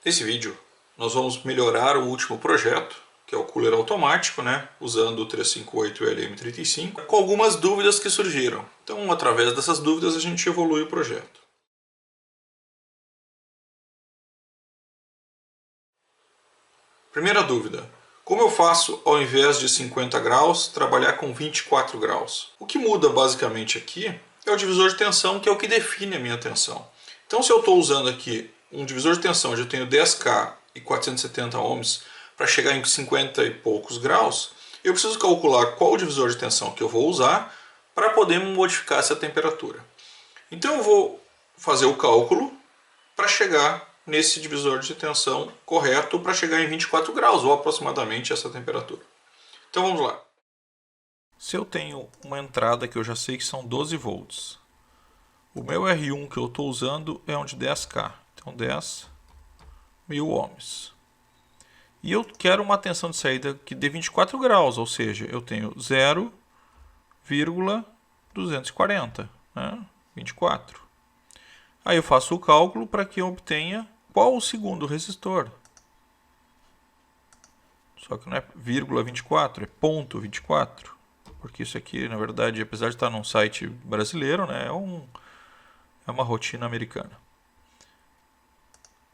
Nesse vídeo nós vamos melhorar o último projeto, que é o cooler automático, usando o 358 LM35, com algumas dúvidas que surgiram. Então, através dessas dúvidas, a gente evolui o projeto. Primeira dúvida: como eu faço, ao invés de 50 graus, trabalhar com 24 graus? O que muda basicamente aqui é o divisor de tensão, que é o que define a minha tensão. Então, se eu estou usando aqui um divisor de tensão onde eu tenho 10K e 470 ohms para chegar em 50 e poucos graus, eu preciso calcular qual o divisor de tensão que eu vou usar para poder modificar essa temperatura. Então eu vou fazer o cálculo para chegar nesse divisor de tensão correto para chegar em 24 graus, ou aproximadamente essa temperatura. Então vamos lá. Se eu tenho uma entrada que eu já sei que são 12 volts, o meu R1 que eu estou usando é um de 10K, então 10.000 ohms. E eu quero uma tensão de saída que dê 24 graus, ou seja, eu tenho 0,240, 24. Aí eu faço o cálculo para que eu obtenha qual o segundo resistor. Só que não é vírgula 24, é ponto 24. Porque isso aqui, na verdade, apesar de estar num site brasileiro, é uma rotina americana.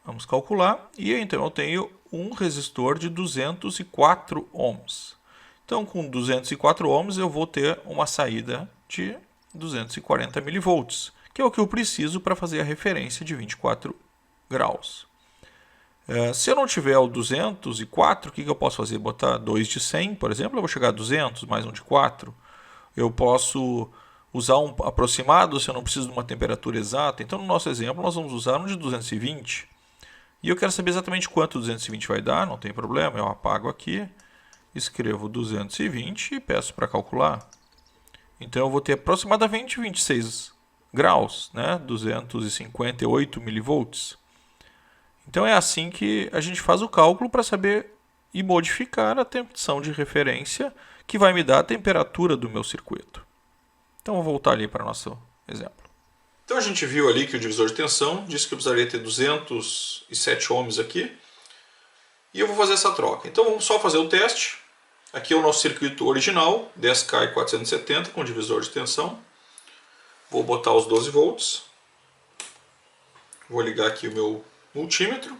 Vamos calcular. E então eu tenho um resistor de 204 ohms. Então, com 204 ohms, eu vou ter uma saída de 240 milivolts, que é o que eu preciso para fazer a referência de 24 graus. Se eu não tiver o 204, o que eu posso fazer? Botar 2 de 100, por exemplo, eu vou chegar a 200, mais um de 4. Eu posso usar um aproximado se eu não preciso de uma temperatura exata. Então, no nosso exemplo, nós vamos usar um de 220. E eu quero saber exatamente quanto 220 vai dar, não tem problema, eu apago aqui, escrevo 220 e peço para calcular. Então eu vou ter aproximadamente 26 graus, 258 milivolts. Então é assim que a gente faz o cálculo para saber e modificar a tensão de referência que vai me dar a temperatura do meu circuito. Então vou voltar ali para o nosso exemplo. Então a gente viu ali que o divisor de tensão disse que eu precisaria ter 207 ohms aqui. E eu vou fazer essa troca. Então vamos só fazer o teste. Aqui é o nosso circuito original, 10K e 470 com divisor de tensão. Vou botar os 12 volts. Vou ligar aqui o meu multímetro.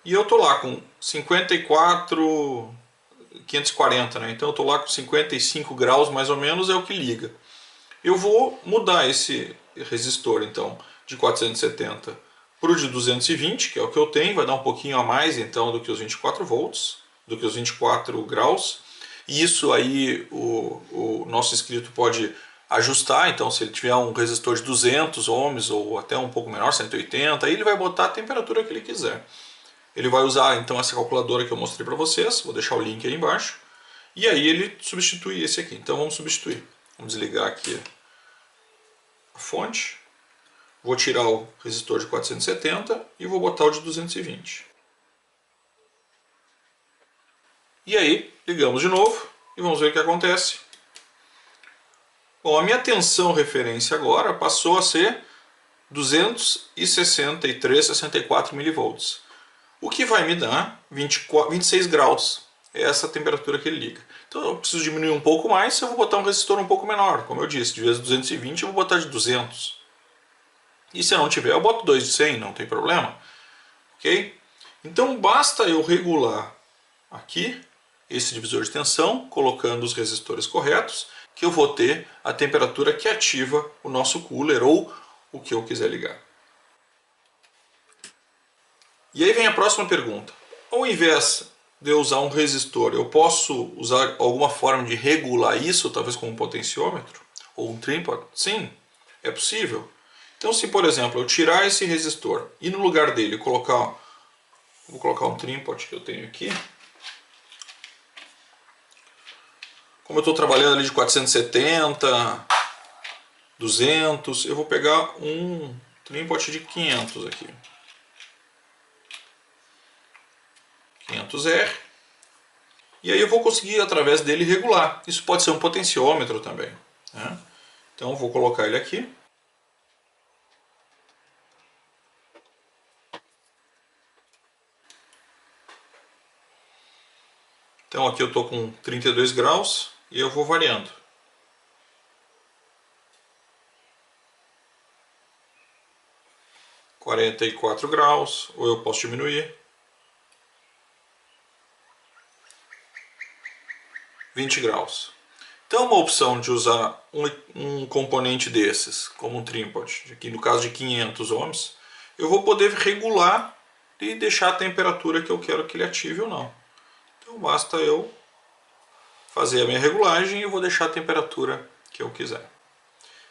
E eu estou lá com 54,540, Então eu estou lá com 55 graus mais ou menos, é o que liga. Eu vou mudar esse resistor então de 470 para o de 220, que é o que eu tenho, vai dar um pouquinho a mais então do que os 24 volts, do que os 24 graus. E isso aí o nosso inscrito pode ajustar, então se ele tiver um resistor de 200 ohms ou até um pouco menor, 180, aí ele vai botar a temperatura que ele quiser. Ele vai usar então essa calculadora que eu mostrei para vocês, vou deixar o link aí embaixo, e aí ele substitui esse aqui. Então vamos substituir. Vamos desligar aqui a fonte. Vou tirar o resistor de 470 e vou botar o de 220. E aí, ligamos de novo e vamos ver o que acontece. Bom, a minha tensão referência agora passou a ser 263,64 milivolts. O que vai me dar 26 graus. É essa temperatura que ele liga. Então eu preciso diminuir um pouco mais, eu vou botar um resistor um pouco menor. Como eu disse, de vez de 220 eu vou botar de 200. E se eu não tiver, eu boto 2 de 100, não tem problema. Ok? Então basta eu regular aqui esse divisor de tensão, colocando os resistores corretos, que eu vou ter a temperatura que ativa o nosso cooler ou o que eu quiser ligar. E aí vem a próxima pergunta. Ao invés de eu usar um resistor, eu posso usar alguma forma de regular isso, talvez com um potenciômetro ou um tripod? Sim, é possível. Então se, por exemplo, eu tirar esse resistor e no lugar dele colocar, vou colocar um tripod que eu tenho aqui. Como eu estou trabalhando ali de 470, 200, eu vou pegar um tripod de 500 aqui. 500R. E aí eu vou conseguir através dele regular. Isso pode ser um potenciômetro também. Então eu vou colocar ele aqui. Então aqui eu estou com 32 graus e eu vou variando. ,44 graus, ou eu posso diminuir. 20 graus. Então uma opção de usar um componente desses, como um tripod, aqui no caso de 500 ohms, eu vou poder regular e deixar a temperatura que eu quero que ele ative ou não. Então basta eu fazer a minha regulagem e eu vou deixar a temperatura que eu quiser.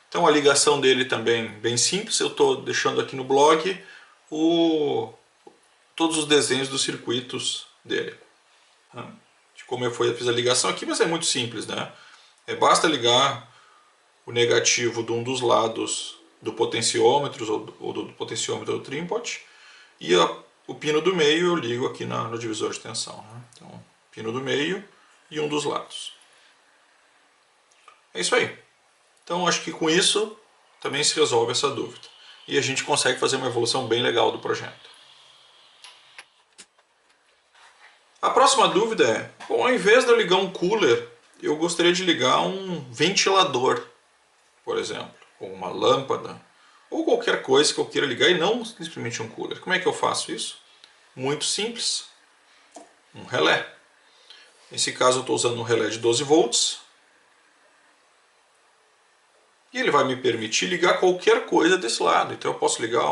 Então a ligação dele também bem simples, eu estou deixando aqui no blog todos os desenhos dos circuitos dele. De como eu fiz a ligação aqui, mas é muito simples, né? Basta ligar o negativo de um dos lados do potenciômetro ou do potenciômetro do tripod e o pino do meio eu ligo aqui no divisor de tensão. Né? Então, pino do meio e um dos lados. É isso aí. Então acho que com isso também se resolve essa dúvida. E a gente consegue fazer uma evolução bem legal do projeto. A próxima dúvida é, bom, ao invés de eu ligar um cooler, eu gostaria de ligar um ventilador, por exemplo, ou uma lâmpada, ou qualquer coisa que eu queira ligar e não simplesmente um cooler. Como é que eu faço isso? Muito simples. Um relé. Nesse caso eu estou usando um relé de 12 volts. E ele vai me permitir ligar qualquer coisa desse lado. Então eu posso ligar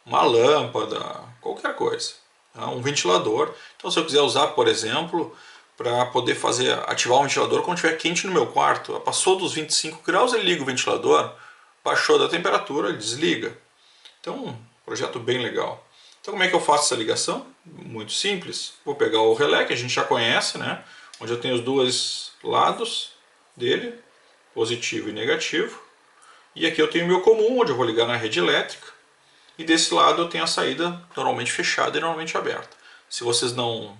uma lâmpada, qualquer coisa. Um ventilador. Então se eu quiser usar, por exemplo, para poder ativar o ventilador quando estiver quente no meu quarto. Passou dos 25 graus, ele liga o ventilador. Baixou da temperatura, ele desliga. Então um projeto bem legal. Então como é que eu faço essa ligação? Muito simples. Vou pegar o relé que a gente já conhece, né? Onde eu tenho os dois lados dele, positivo e negativo. E aqui eu tenho o meu comum, onde eu vou ligar na rede elétrica. E desse lado eu tenho a saída normalmente fechada e normalmente aberta. Se vocês não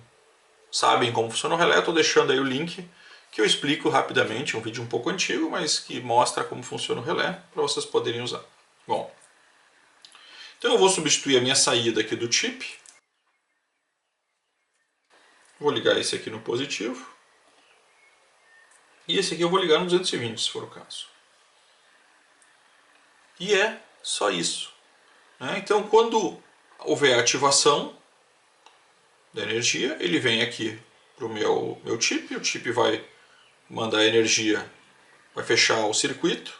sabem como funciona o relé, estou deixando aí o link que eu explico rapidamente, um vídeo um pouco antigo, mas que mostra como funciona o relé para vocês poderem usar. Bom, então eu vou substituir a minha saída aqui do chip. Vou ligar esse aqui no positivo. E esse aqui eu vou ligar no 220, se for o caso. E é só isso. Então quando houver ativação da energia, ele vem aqui para o meu chip, o chip vai mandar energia, vai fechar o circuito,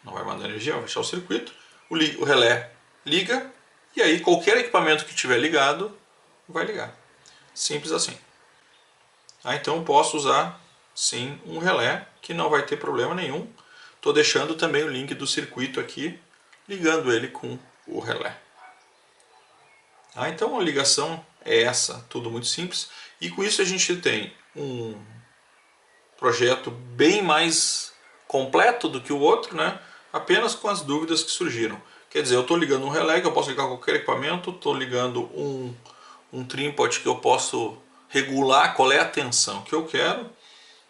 não vai mandar energia, vai fechar o circuito, o relé liga, e aí qualquer equipamento que estiver ligado vai ligar. Simples assim. Então eu posso usar sim um relé que não vai ter problema nenhum. Estou deixando também o link do circuito aqui, ligando ele com o relé. Então a ligação é essa, tudo muito simples. E com isso a gente tem um projeto bem mais completo do que o outro, né? Apenas com as dúvidas que surgiram. Quer dizer, eu estou ligando um relé que eu posso ligar qualquer equipamento, estou ligando um tripod que eu posso regular qual é a tensão que eu quero,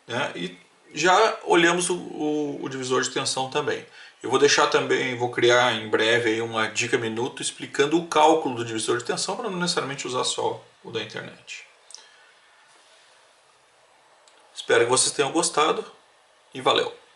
né? E já olhamos o divisor de tensão também. Eu vou deixar também, vou criar em breve aí uma dica minuto explicando o cálculo do divisor de tensão para não necessariamente usar só o da internet. Espero que vocês tenham gostado e valeu!